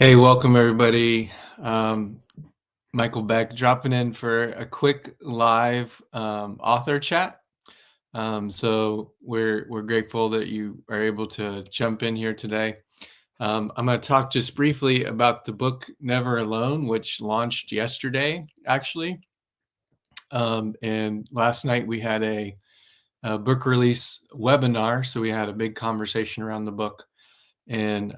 Hey, welcome everybody. Um, Michael Beck dropping in for a quick live author chat. So we're grateful that you are able to jump in here today. I'm going to talk just briefly about the book Never Alone, which launched yesterday, actually. And last night we had a book release webinar, so we had a big conversation around the book. And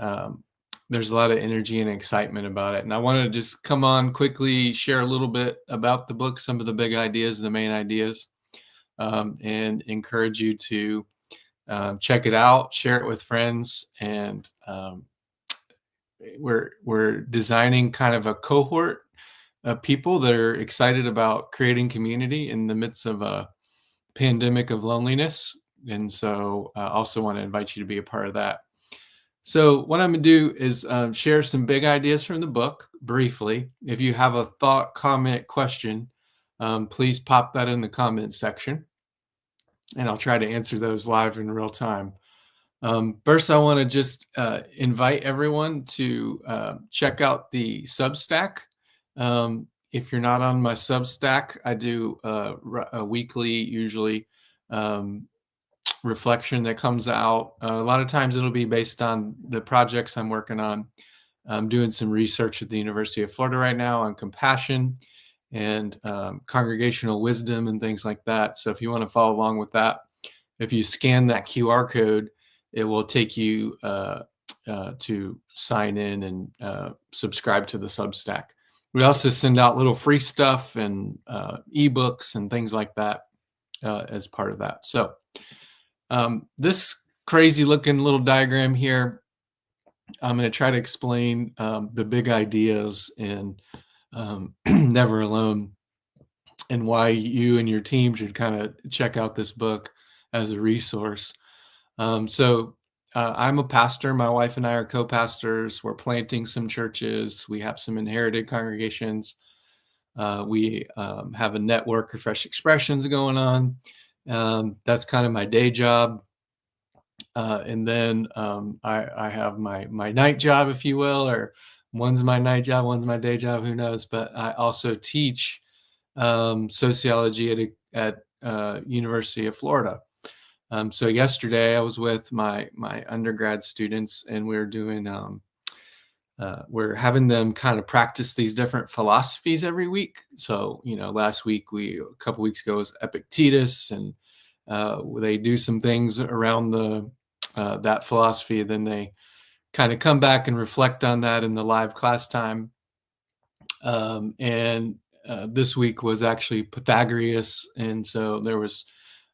there's a lot of energy and excitement about it. And I want to just come on quickly, share a little bit about the book, some of the big ideas, the main ideas, and encourage you to check it out, share it with friends. And we're designing kind of a cohort of people that are excited about creating community in the midst of a pandemic of loneliness. And so I also want to invite you to be a part of that. So what I'm going to do is share some big ideas from the book briefly. If you have a thought, comment, question, please pop that in the comment section, and I'll try to answer those live in real time. First, I want to just invite everyone to check out the Substack. If you're not on my Substack, I do a weekly, usually, reflection that comes out. A lot of times it'll be based on the projects I'm working on. I'm doing some research at the University of Florida right now on compassion and congregational wisdom and things like that. So if you want to follow along with that, if you scan that QR code, it will take you to sign in and subscribe to the Substack. We also send out little free stuff and ebooks and things like that as part of that. So this crazy looking little diagram here, I'm going to try to explain the big ideas in Never Alone and why you and your team should kind of check out this book as a resource. So I'm a pastor. My wife and I are co-pastors. We're planting some churches. We have some inherited congregations. We have a network of Fresh Expressions going on. That's kind of my day job. And then I have my night job, if you will, or one's my night job, one's my day job, who knows. But I also teach sociology at University of Florida. So yesterday I was with my undergrad students, and we're having them kind of practice these different philosophies every week. So, last week a couple weeks ago was Epictetus, and they do some things around that philosophy. Then they kind of come back and reflect on that in the live class time. And this week was actually Pythagoras, and so there was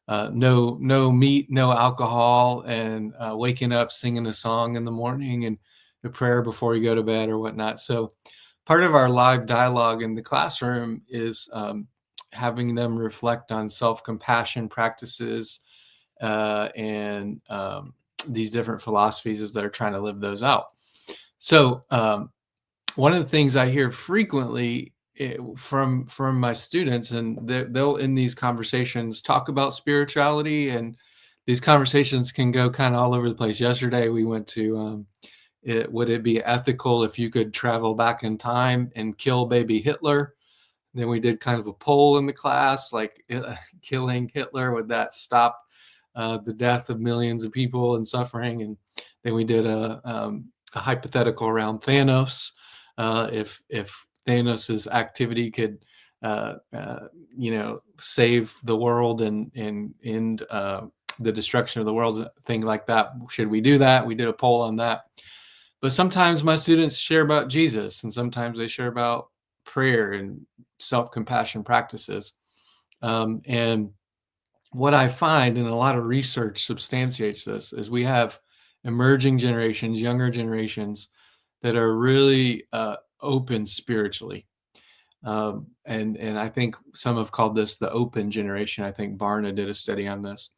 no meat, no alcohol, and waking up singing a song in the morning and a prayer before you go to bed or whatnot. So part of our live dialogue in the classroom is having them reflect on self-compassion practices and these different philosophies as they're trying to live those out. So one of the things I hear frequently from my students, and they'll in these conversations talk about spirituality, and these conversations can go kind of all over the place. Yesterday we went to would it be ethical if you could travel back in time and kill baby Hitler? Then we did kind of a poll in the class, like killing Hitler, would that stop the death of millions of people and suffering? And then we did a hypothetical around Thanos. If Thanos's activity could, save the world and end the destruction of the world, thing like that, should we do that? We did a poll on that. But sometimes my students share about Jesus, and sometimes they share about prayer and self-compassion practices. And what I find, and a lot of research substantiates this, is we have emerging generations, younger generations that are really open spiritually. And I think some have called this the open generation. I think Barna did a study on this.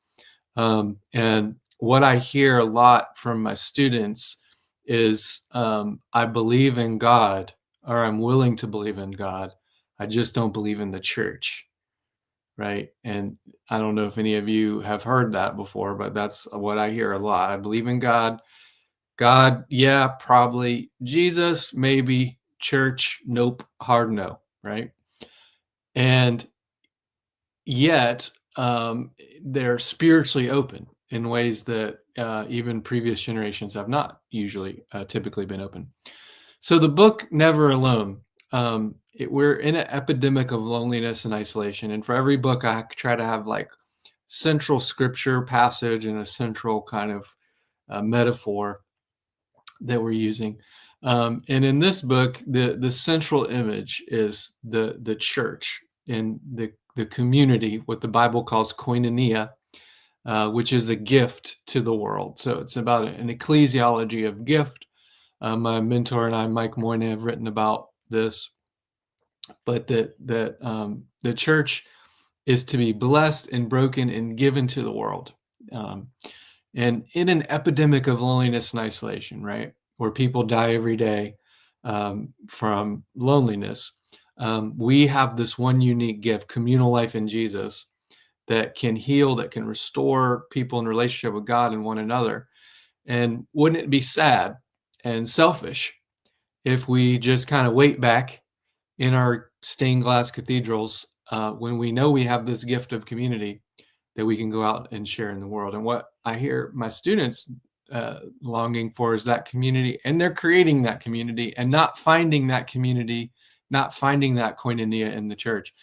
And what I hear a lot from my students is I believe in God, or I'm willing to believe in God. I just don't believe in the church. Right. And I don't know if any of you have heard that before, but that's what I hear a lot. I believe in God. God, yeah, probably. Jesus, maybe. Church, nope, hard no, right? And yet, they're spiritually open in ways that even previous generations have not usually typically been open. So the book Never Alone, we're in an epidemic of loneliness and isolation. And for every book, I try to have like central scripture passage and a central kind of metaphor that we're using. And in this book, the central image is the church and the community, what the Bible calls koinonia, which is a gift to the world. So it's about an ecclesiology of gift. My mentor and I, Mike Moynihan, have written about this, but that the church is to be blessed and broken and given to the world. Um, and in an epidemic of loneliness and isolation, right, where people die every day from loneliness, we have this one unique gift, communal life in Jesus, that can heal, that can restore people in relationship with God and one another. And wouldn't it be sad and selfish if we just kind of wait back in our stained glass cathedrals when we know we have this gift of community that we can go out and share in the world? And what I hear my students longing for is that community, and they're creating that community and not finding that community, not finding that koinonia in the church.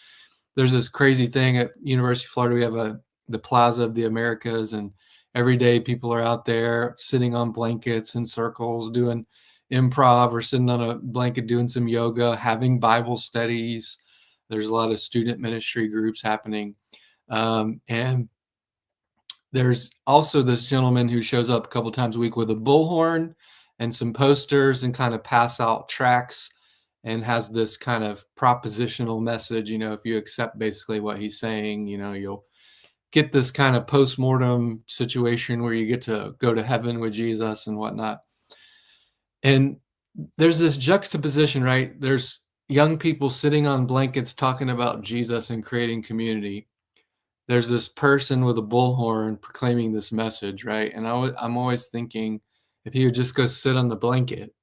There's this crazy thing at University of Florida. We have the Plaza of the Americas, and every day people are out there sitting on blankets in circles doing improv, or sitting on a blanket doing some yoga, having Bible studies. There's a lot of student ministry groups happening. And there's also this gentleman who shows up a couple times a week with a bullhorn and some posters and kind of pass out tracts, and has this kind of propositional message. If you accept basically what he's saying, you'll get this kind of post-mortem situation where you get to go to heaven with Jesus and whatnot. And there's this juxtaposition, right? There's young people sitting on blankets talking about Jesus and creating community. There's this person with a bullhorn proclaiming this message, right? And I'm always thinking, if he would just go sit on the blanket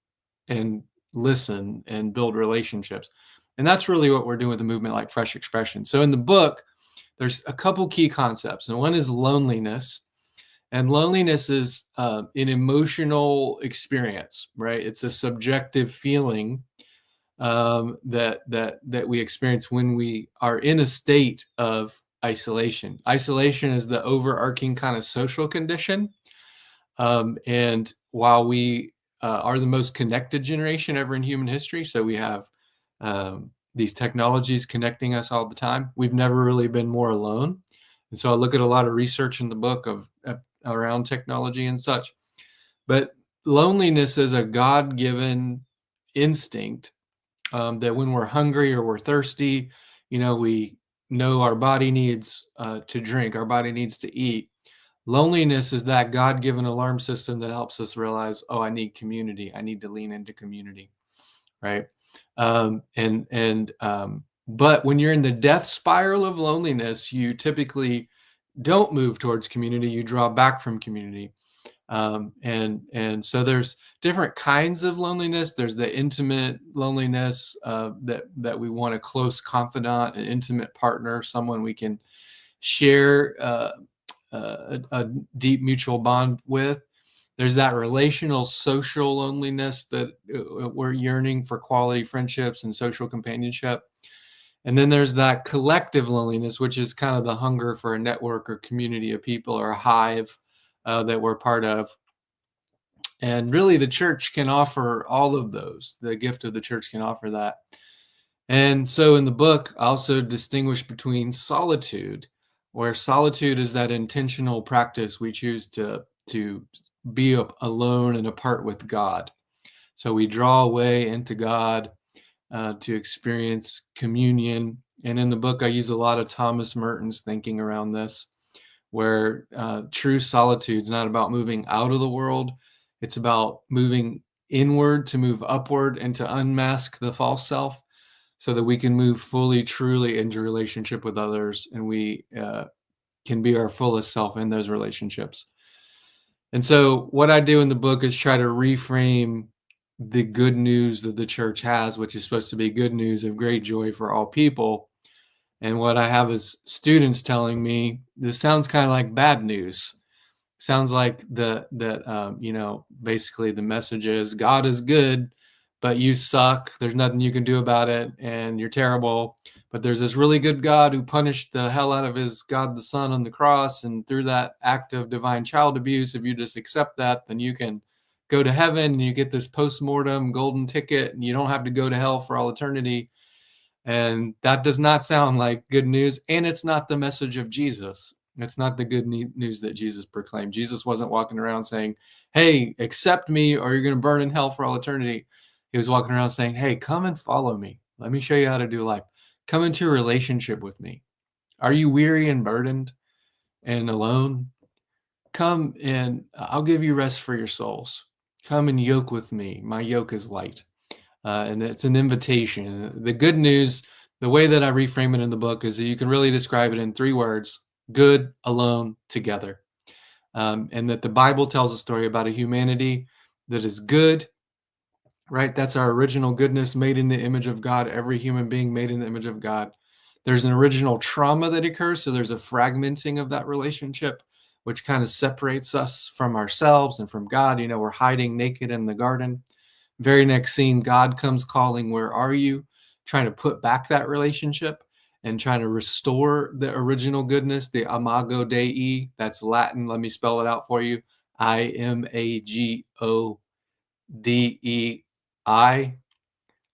and listen and build relationships. And that's really what we're doing with a movement like Fresh Expression. So in the book, there's a couple key concepts, and one is loneliness. And loneliness is an emotional experience, right? It's a subjective feeling that we experience when we are in a state of isolation. Isolation is the overarching kind of social condition. And while we are the most connected generation ever in human history, so we have these technologies connecting us all the time, we've never really been more alone. And so I look at a lot of research in the book of around technology and such. But loneliness is a God-given instinct that when we're hungry or we're thirsty, we know our body needs to drink, our body needs to eat. Loneliness is that God-given alarm system that helps us realize, oh, I need community. I need to lean into community, right? But when you're in the death spiral of loneliness, you typically don't move towards community. You draw back from community. And so there's different kinds of loneliness. There's the intimate loneliness that we want a close confidant, an intimate partner, someone we can share a deep mutual bond with. There's that relational, social loneliness that we're yearning for quality friendships and social companionship. And then there's that collective loneliness, which is kind of the hunger for a network or community of people, or a hive that we're part of. And really, the church can offer all of those. The gift of the church can offer that. And so in the book, I also distinguish between solitude, where solitude is that intentional practice we choose to be alone and apart with God. So we draw away into God to experience communion. And in the book, I use a lot of Thomas Merton's thinking around this, where true solitude is not about moving out of the world. It's about moving inward to move upward and to unmask the false self, so that we can move fully, truly into relationship with others, and we can be our fullest self in those relationships. And so what I do in the book is try to reframe the good news that the church has, which is supposed to be good news of great joy for all people. And what I have is students telling me this sounds kind of like bad news. Sounds like basically the message is God is good, but you suck. There's nothing you can do about it, and you're terrible. But there's this really good God who punished the hell out of his God the Son on the cross, and through that act of divine child abuse, if you just accept that, then you can go to heaven and you get this post-mortem golden ticket, and you don't have to go to hell for all eternity. And that does not sound like good news. And it's not the message of Jesus. It's not the good news that Jesus proclaimed. Jesus wasn't walking around saying, hey, accept me or you're going to burn in hell for all eternity. He was walking around saying, hey, come and follow me. Let me show you how to do life. Come into a relationship with me. Are you weary and burdened and alone? Come and I'll give you rest for your souls. Come and yoke with me. My yoke is light. And it's an invitation. The good news, the way that I reframe it in the book is that you can really describe it in 3 words: good, alone, together. And that the Bible tells a story about a humanity that is good, right? That's our original goodness made in the image of God, every human being made in the image of God. There's an original trauma that occurs, so there's a fragmenting of that relationship, which kind of separates us from ourselves and from God. We're hiding naked in the garden. Very next scene, God comes calling, where are you? Trying to put back that relationship and trying to restore the original goodness, the imago Dei. That's Latin. Let me spell it out for you. IMAGODEI.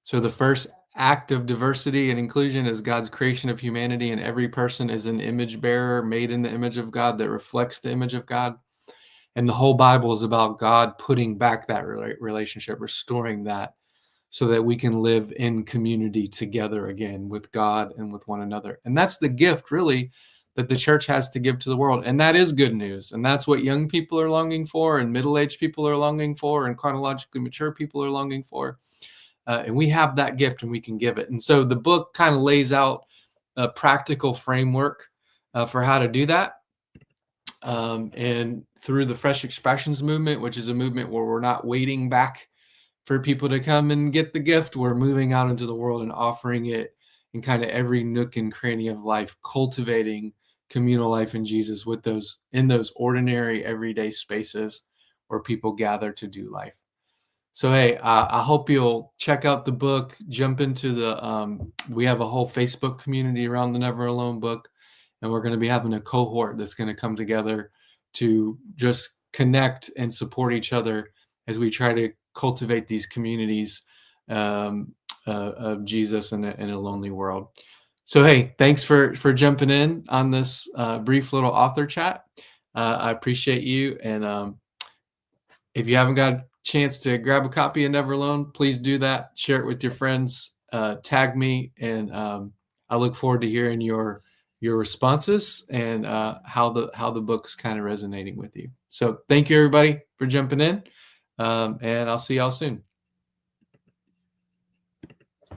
So the first act of diversity and inclusion is God's creation of humanity, and every person is an image bearer made in the image of God that reflects the image of God. And the whole Bible is about God putting back that relationship, restoring that, so that we can live in community together again with God and with one another. And that's the gift, really, that the church has to give to the world. And that is good news. And that's what young people are longing for, and middle-aged people are longing for, and chronologically mature people are longing for. And we have that gift and we can give it. And so the book kind of lays out a practical framework for how to do that. And through the Fresh Expressions movement, which is a movement where we're not waiting back for people to come and get the gift, we're moving out into the world and offering it in kind of every nook and cranny of life, cultivating communal life in Jesus in those ordinary everyday spaces where people gather to do life. So, hey, I hope you'll check out the book, jump into we have a whole Facebook community around the Never Alone book, and we're going to be having a cohort that's going to come together to just connect and support each other as we try to cultivate these communities of Jesus in a lonely world. So, hey, thanks for jumping in on this brief little author chat. I appreciate you. And if you haven't got a chance to grab a copy of Never Alone, please do that. Share it with your friends. Tag me, and I look forward to hearing your responses and how the book's kind of resonating with you. So thank you, everybody, for jumping in, and I'll see y'all soon.